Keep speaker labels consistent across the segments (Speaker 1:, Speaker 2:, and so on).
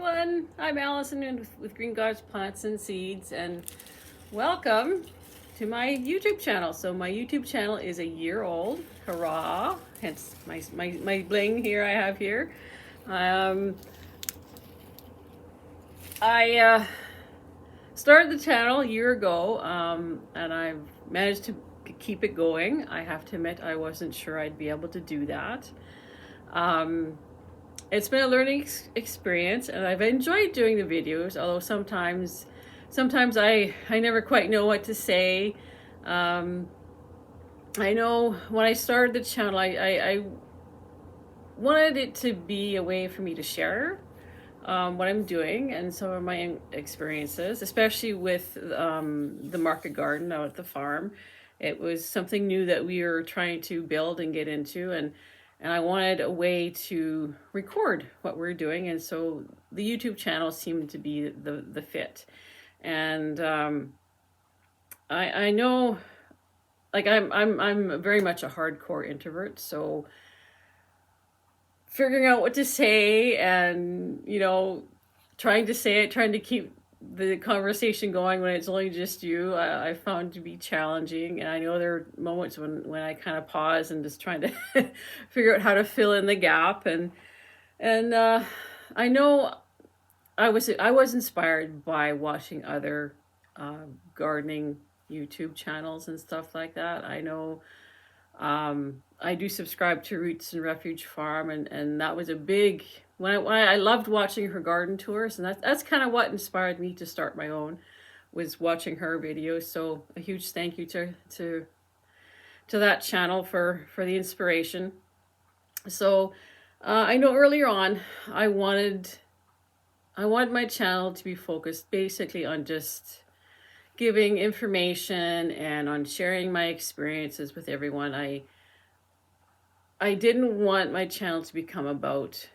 Speaker 1: everyone, I'm Allison with Green God's Plants and Seeds, and welcome to my YouTube channel. So my YouTube channel is a year old, hurrah, hence my bling here I have here. I started the channel a year ago, and I've managed to keep it going. I have to admit I wasn't sure I'd be able to do that. It's been a learning experience, and I've enjoyed doing the videos, although sometimes I never quite know what to say. I know when I started the channel, I wanted it to be a way for me to share what I'm doing and some of my experiences, especially with the market garden out at the farm. It was something new that we were trying to build and get into, and I wanted a way to record what we're doing, and so the YouTube channel seemed to be the fit. And I know, like I'm very much a hardcore introvert, so figuring out what to say and trying to keep the conversation going when it's only just you, I found to be challenging. And I know there are moments when I kind of pause and just trying to figure out how to fill in the gap. And I know I was inspired by watching other gardening YouTube channels and stuff like that. I know I do subscribe to Roots and Refuge Farm, and that was a big, when I loved watching her garden tours, and that's kind of what inspired me to start my own, was watching her videos. So a huge thank you to that channel for the inspiration. So I know earlier on I wanted my channel to be focused basically on just giving information and on sharing my experiences with everyone. I didn't want my channel to become about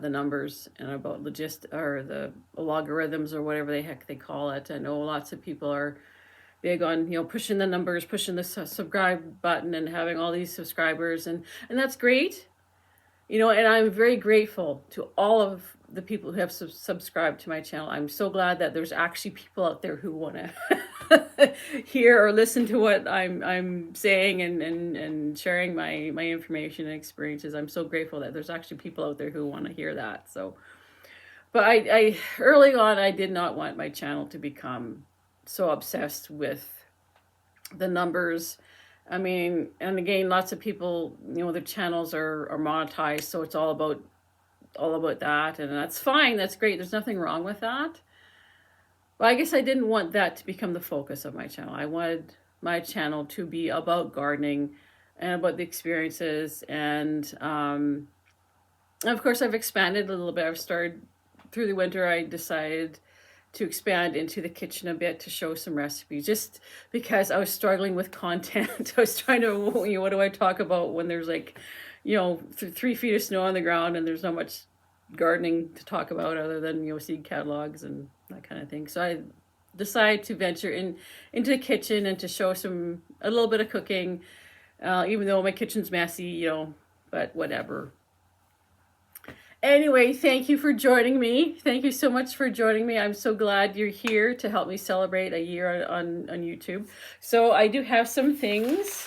Speaker 1: the numbers and about the logarithms or whatever the heck they call it. I know lots of people are big on pushing the numbers, pushing the subscribe button, and having all these subscribers, and that's great. And I'm very grateful to all of the people who have subscribed to my channel. I'm so glad that there's actually people out there who want to hear or listen to what I'm saying and sharing my information and experiences. I'm so grateful that there's actually people out there who want to hear that. So, but I early on, I did not want my channel to become so obsessed with the numbers. I mean, and again, lots of people, their channels are monetized, so it's all about that, and that's fine. That's great. There's nothing wrong with that. But I guess I didn't want that to become the focus of my channel. I wanted my channel to be about gardening and about the experiences, and of course I've expanded a little bit. I've started through the winter. I decided to expand into the kitchen a bit to show some recipes, just because I was struggling with content. I was trying to, what do I talk about when there's 3 feet of snow on the ground and there's not much gardening to talk about other than seed catalogs and that kind of thing. So I decided to venture into the kitchen and to show a little bit of cooking, even though my kitchen's messy, but whatever. Anyway, thank you for joining me. Thank you so much for joining me. I'm so glad you're here to help me celebrate a year on YouTube. So I do have some things.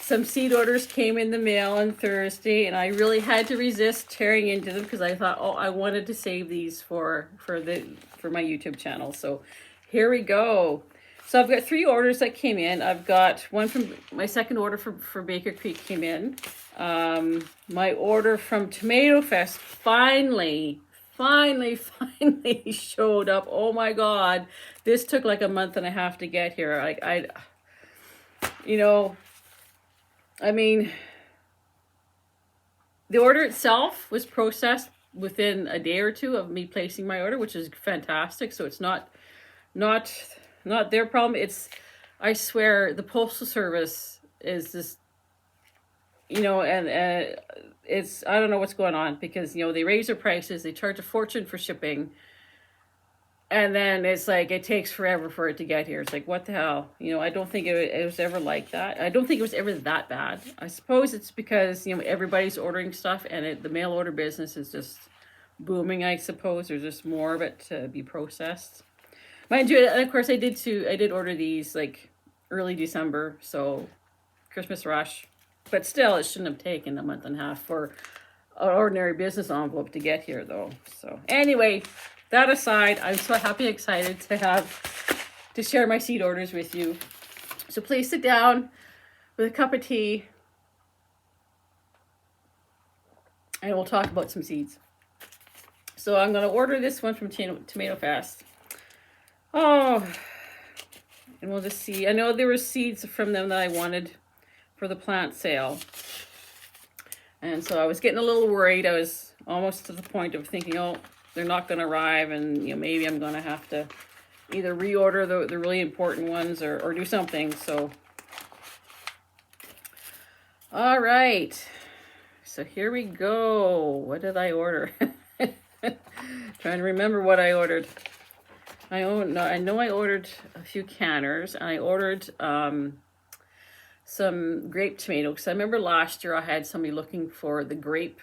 Speaker 1: Some seed orders came in the mail on Thursday, and I really had to resist tearing into them because I thought, I wanted to save these for my YouTube channel. So here we go. So I've got 3 orders that came in. I've got one from my second order for Baker Creek came in. My order from Tomato Fest finally showed up. Oh my God, this took like a month and a half to get here. I mean, the order itself was processed within a day or two of me placing my order, which is fantastic. So it's not their problem. I swear, the Postal Service is just, and it's, I don't know what's going on, because, they raise their prices, they charge a fortune for shipping, and then it's like, it takes forever for it to get here. It's like, what the hell? I don't think it was ever like that. I don't think it was ever that bad. I suppose it's because, everybody's ordering stuff, and the mail order business is just booming, I suppose. There's just more of it to be processed. Mind you, and of course, I did order these like early December, so Christmas rush. But still, it shouldn't have taken a month and a half for an ordinary business envelope to get here, though. So anyway, that aside, I'm so happy and excited to share my seed orders with you. So please sit down with a cup of tea, and we'll talk about some seeds. So I'm going to order this one from Tomato Fest. Oh, and we'll just see. I know there were seeds from them that I wanted for the plant sale. And so I was getting a little worried. I was almost to the point of thinking, oh, they're not going to arrive, and maybe I'm going to have to either reorder the really important ones or do something. So, all right. So here we go. What did I order? Trying to remember what I ordered. I know I ordered a few canners, and I ordered some grape tomatoes. Because I remember last year I had somebody looking for the grape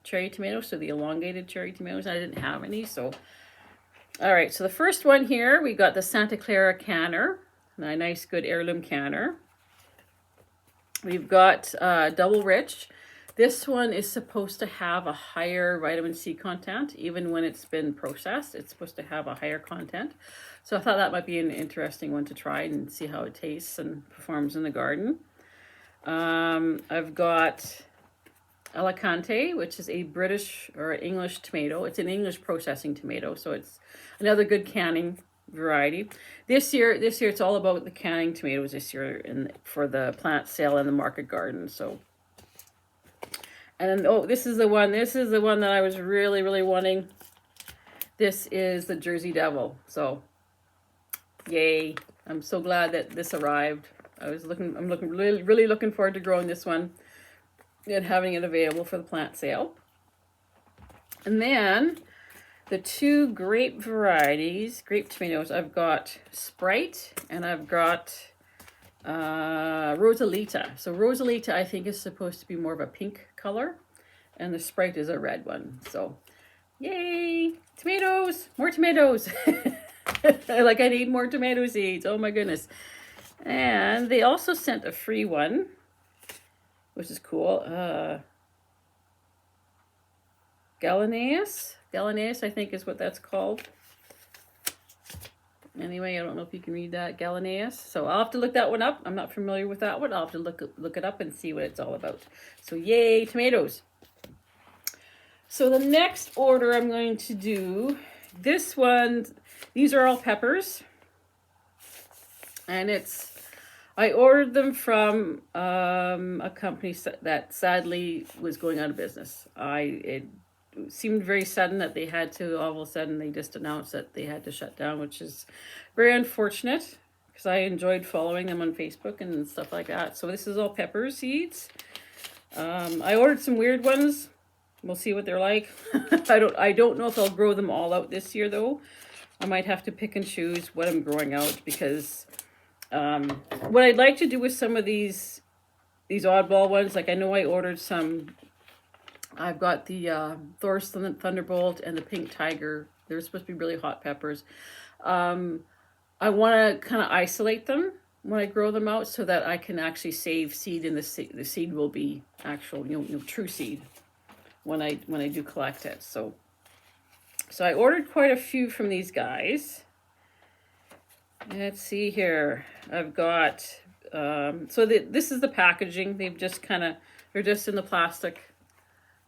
Speaker 1: cherry tomatoes, so the elongated cherry tomatoes. I didn't have any, so. All right, so the first one here, we got the Santa Clara canner, a nice good heirloom canner. We've got double rich. This one is supposed to have a higher vitamin C content. Even when it's been processed, it's supposed to have a higher content. So I thought that might be an interesting one to try and see how it tastes and performs in the garden. I've got Alicante, which is a British or English tomato. It's an English processing tomato, so it's another good canning variety. This year it's all about the canning tomatoes this year for the plant sale and the market garden. So. And oh, this is the one that I was really, really wanting. This is the Jersey Devil. So, yay. I'm so glad that this arrived. I'm really looking forward to growing this one and having it available for the plant sale. And then the two grape varieties, grape tomatoes, I've got Sprite and I've got Rosalita. So Rosalita, I think, is supposed to be more of a pink color, and the Sprite is a red one. So, yay! Tomatoes! More tomatoes! Like, I need more tomato seeds. Oh my goodness. And they also sent a free one, which is cool. Gallinaeus, I think is what that's called. Anyway, I don't know if you can read that, Gallinaeus. So I'll have to look that one up. I'm not familiar with that one. I'll have to look it up and see what it's all about. So yay, tomatoes. So the next order I'm going to do, this one, these are all peppers. And I ordered them from a company that sadly was going out of business. It seemed very sudden that they had to, all of a sudden they just announced that they had to shut down, which is very unfortunate because I enjoyed following them on Facebook and stuff like that. So this is all pepper seeds. I ordered some weird ones. We'll see what they're like. I don't know if I'll grow them all out this year though. I might have to pick and choose what I'm growing out because what I'd like to do with some of these oddball ones, like I know I ordered some. I've got the Thor's Thunderbolt and the Pink Tiger. They're supposed to be really hot peppers. I want to kind of isolate them when I grow them out so that I can actually save seed, and the seed will be actual, true seed when I do collect it. So I ordered quite a few from these guys. Let's see here. I've got this is the packaging. They've just they're just in the plastic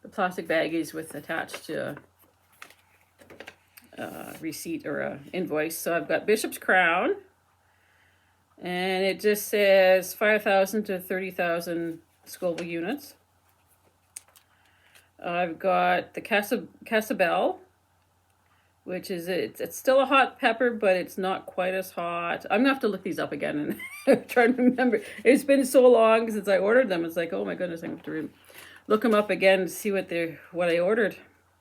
Speaker 1: baggies with attached receipt or a invoice. So I've got Bishop's Crown, and it just says 5,000 to 30,000 Scoville units. I've got the Casabelle, which is it's still a hot pepper, but it's not quite as hot. I'm gonna have to look these up again and try to remember. It's been so long since I ordered them. It's like, oh my goodness, I have to look them up again to see what I ordered,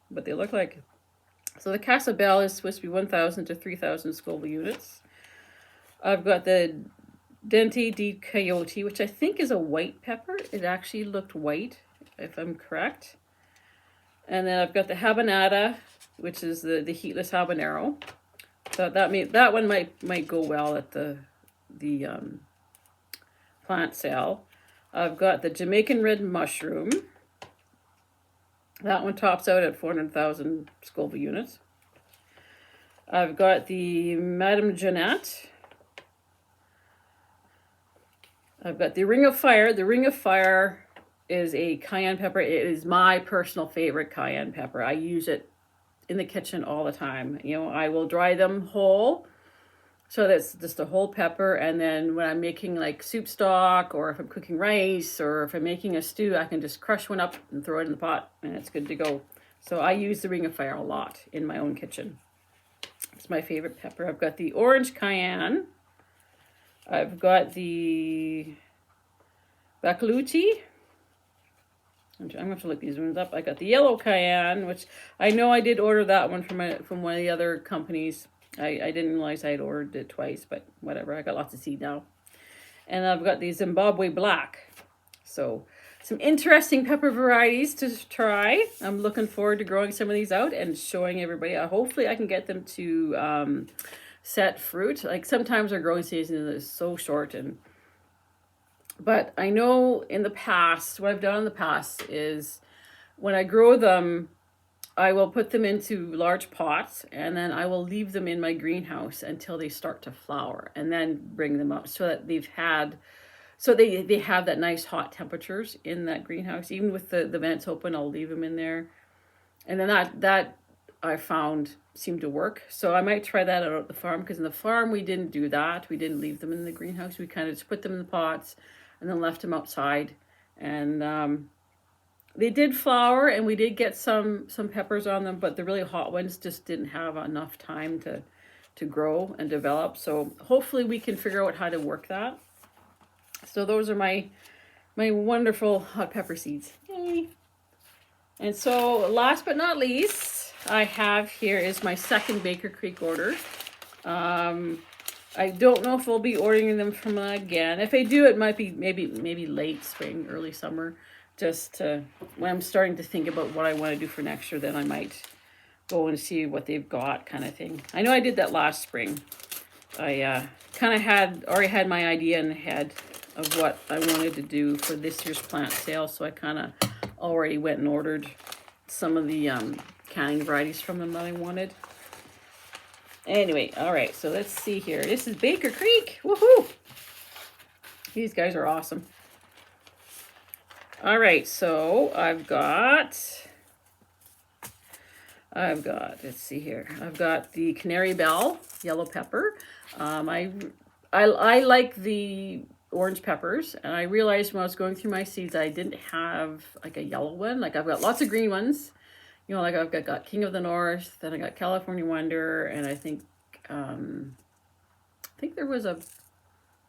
Speaker 1: what they look like. So the Casabelle is supposed to be 1,000 to 3,000 Scoville units. I've got the Dente di Coyote, which I think is a white pepper. It actually looked white, if I'm correct. And then I've got the habanada, which is the heatless habanero. So that one might go well at the plant sale. I've got the Jamaican red mushroom. That one tops out at 400,000 Scoville units. I've got the Madame Jeanette. I've got the Ring of Fire. The Ring of Fire is a cayenne pepper. It is my personal favorite cayenne pepper. I use it in the kitchen all the time. You know, I will dry them whole. So that's just a whole pepper. And then when I'm making like soup stock, or if I'm cooking rice, or if I'm making a stew, I can just crush one up and throw it in the pot and it's good to go. So I use the Ring of Fire a lot in my own kitchen. It's my favorite pepper. I've got the orange cayenne. I've got the bacaluti. I'm going to have to look these ones up. I got the yellow cayenne, which I know I did order that one from one of the other companies. I didn't realize I had ordered it twice, but whatever. I got lots of seed now. And I've got the Zimbabwe black. So some interesting pepper varieties to try. I'm looking forward to growing some of these out and showing everybody. Hopefully I can get them to set fruit. Like sometimes our growing season is so short, but I know in the past, what I've done in the past is when I grow them, I will put them into large pots and then I will leave them in my greenhouse until they start to flower and then bring them up so that they have that nice hot temperatures in that greenhouse. Even with the vents open, I'll leave them in there. And then that I found seemed to work. So I might try that out at the farm, because in the farm we didn't do that. We didn't leave them in the greenhouse. We kind of just put them in the pots and then left them outside. And they did flower and we did get some peppers on them, but the really hot ones just didn't have enough time to grow and develop. So hopefully we can figure out how to work that. So those are my wonderful hot pepper seeds. Yay! And so last but not least, I have here is my second Baker Creek order. I don't know if I'll be ordering them from again. If I do, it might be maybe late spring, early summer. Just when I'm starting to think about what I want to do for next year, then I might go and see what they've got, kind of thing. I know I did that last spring. I kind of already had my idea in the head of what I wanted to do for this year's plant sale, so I kind of already went and ordered some of the canning varieties from them that I wanted. Anyway, all right, so let's see here. This is Baker Creek. Woohoo! These guys are awesome. All right, so I've got, let's see here. I've got the Canary Bell yellow pepper. I like the orange peppers, and I realized when I was going through my seeds I didn't have like a yellow one. Like I've got lots of green ones, you know, like I've got King of the North, then I got California Wonder, and I think there was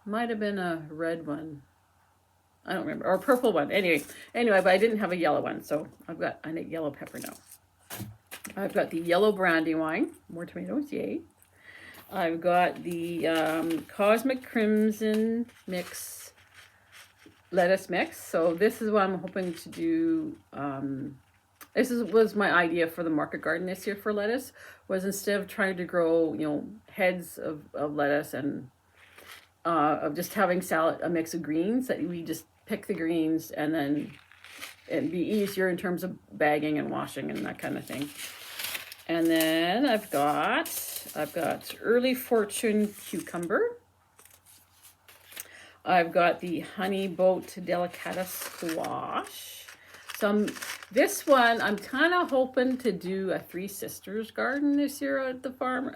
Speaker 1: might have been a red one. I don't remember, or a purple one. Anyway, but I didn't have a yellow one, so I need yellow pepper now. I've got the yellow brandywine, more tomatoes, yay. I've got the Cosmic Crimson mix, lettuce mix. So this is what I'm hoping to do. Was my idea for the market garden this year for lettuce, was instead of trying to grow, you know, heads of lettuce and of just having a mix of greens, that we just pick the greens and then it'd be easier in terms of bagging and washing and that kind of thing. And then I've got Early Fortune cucumber. I've got the Honey Boat Delicata squash. This one, I'm kind of hoping to do a Three Sisters garden this year at the farm.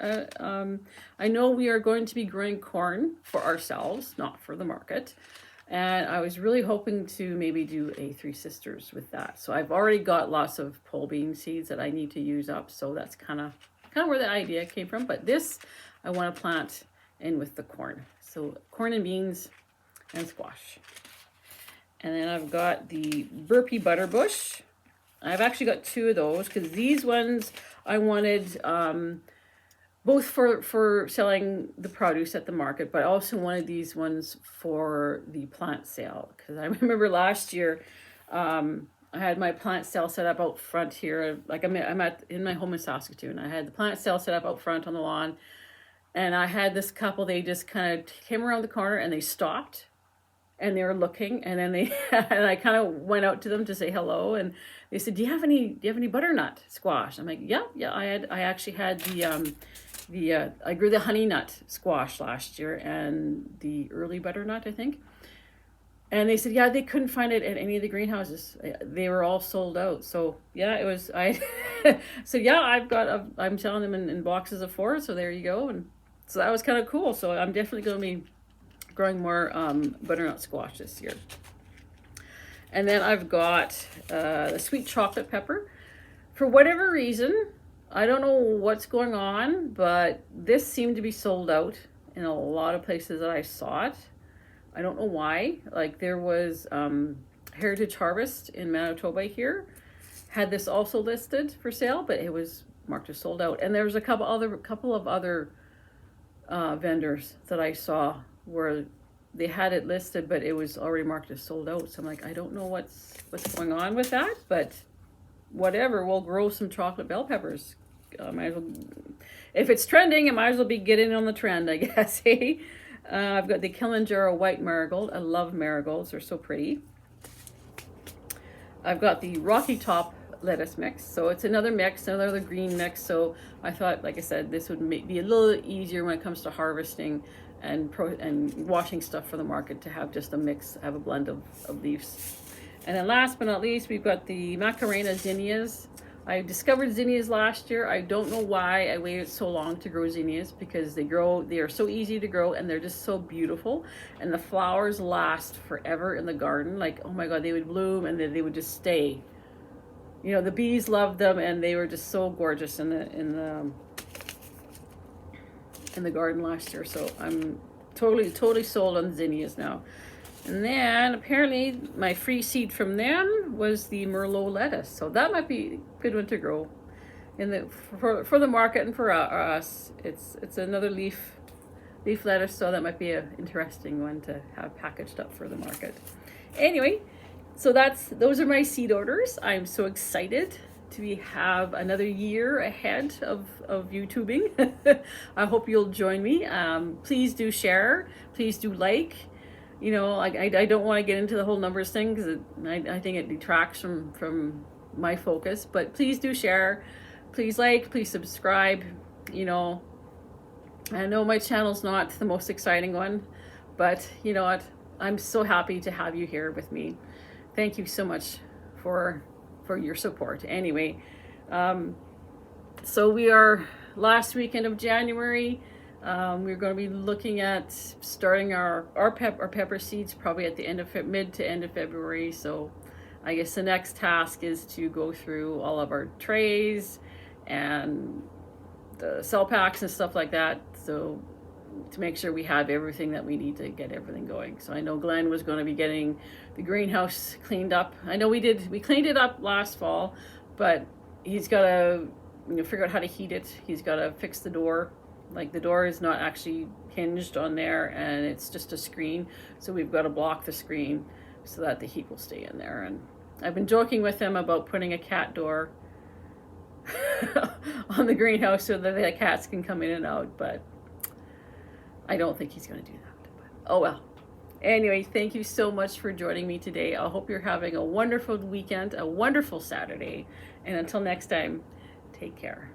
Speaker 1: I know we are going to be growing corn for ourselves, not for the market. And I was really hoping to maybe do a Three Sisters with that. So I've already got lots of pole bean seeds that I need to use up. So that's kind of where the idea came from. But this, I want to plant in with the corn. So corn and beans and squash. And then I've got the Burpee Butterbush. I've actually got two of those, because these ones I wanted both for selling the produce at the market, but I also wanted these ones for the plant sale, because I remember last year I had my plant sale set up out front here. Like I'm in my home in Saskatoon. I had the plant sale set up out front on the lawn, and I had this couple. They just kind of came around the corner and they stopped, and they were looking, and then they and I kind of went out to them to say hello, and they said, "Do you have any butternut squash?" I'm like, "Yeah, yeah. I actually had I grew the honey nut squash last year and the early butternut, I think." And they said, yeah, they couldn't find it at any of the greenhouses. They were all sold out. So yeah, it was, so yeah, I'm selling them in boxes of 4. So there you go. And so that was kind of cool. So I'm definitely going to be growing more butternut squash this year. And then I've got the sweet chocolate pepper. For whatever reason, I don't know what's going on, but this seemed to be sold out in a lot of places that I saw it. I don't know why. Like there was Heritage Harvest in Manitoba here had this also listed for sale, but it was marked as sold out. And there was a couple of other vendors that I saw where they had it listed, but it was already marked as sold out. So I'm like, I don't know what's going on with that, but whatever. We'll grow some chocolate bell peppers. Might as well, if it's trending, it might as well be getting on the trend, I guess. Hey. I've got the Kilimanjaro white marigold. I love marigolds. They're so pretty. I've got the Rocky Top lettuce mix. So it's another mix, another green mix. So I thought, like I said, this would be a little easier when it comes to harvesting and washing stuff for the market, to have just a mix, have a blend of leaves. And then last but not least, we've got the Macarena Zinnias. I discovered zinnias last year. I don't know why I waited so long to grow zinnias, because they are so easy to grow and they're just so beautiful, and the flowers last forever in the garden. Like, oh my God, they would bloom and then they would just stay. You know, the bees loved them and they were just so gorgeous in the garden last year. So I'm totally sold on zinnias now. And then apparently my free seed from them was the Merlot lettuce. So that might be a good one to grow for the market and for us. It's another leaf lettuce, so that might be an interesting one to have packaged up for the market. Anyway, so those are my seed orders. I'm so excited to have another year ahead of YouTubing. I hope you'll join me. Please do share. Please do like. You know, I don't want to get into the whole numbers thing, because I think it detracts from my focus. But please do share. Please like. Please subscribe. You know, I know my channel's not the most exciting one, but you know what? I'm so happy to have you here with me. Thank you so much for your support. Anyway, so we are last weekend of January. We're going to be looking at starting our pepper seeds probably at the mid to end of February. So I guess the next task is to go through all of our trays and the cell packs and stuff like that. So to make sure we have everything that we need to get everything going. So I know Glenn was going to be getting the greenhouse cleaned up. I know we cleaned it up last fall, but he's got to figure out how to heat it. He's got to fix the door. Like, the door is not actually hinged on there, and it's just a screen. So we've got to block the screen so that the heat will stay in there. And I've been joking with him about putting a cat door on the greenhouse so that the cats can come in and out, but I don't think he's going to do that. But, oh well. Anyway, thank you so much for joining me today. I hope you're having a wonderful weekend, a wonderful Saturday. And until next time, take care.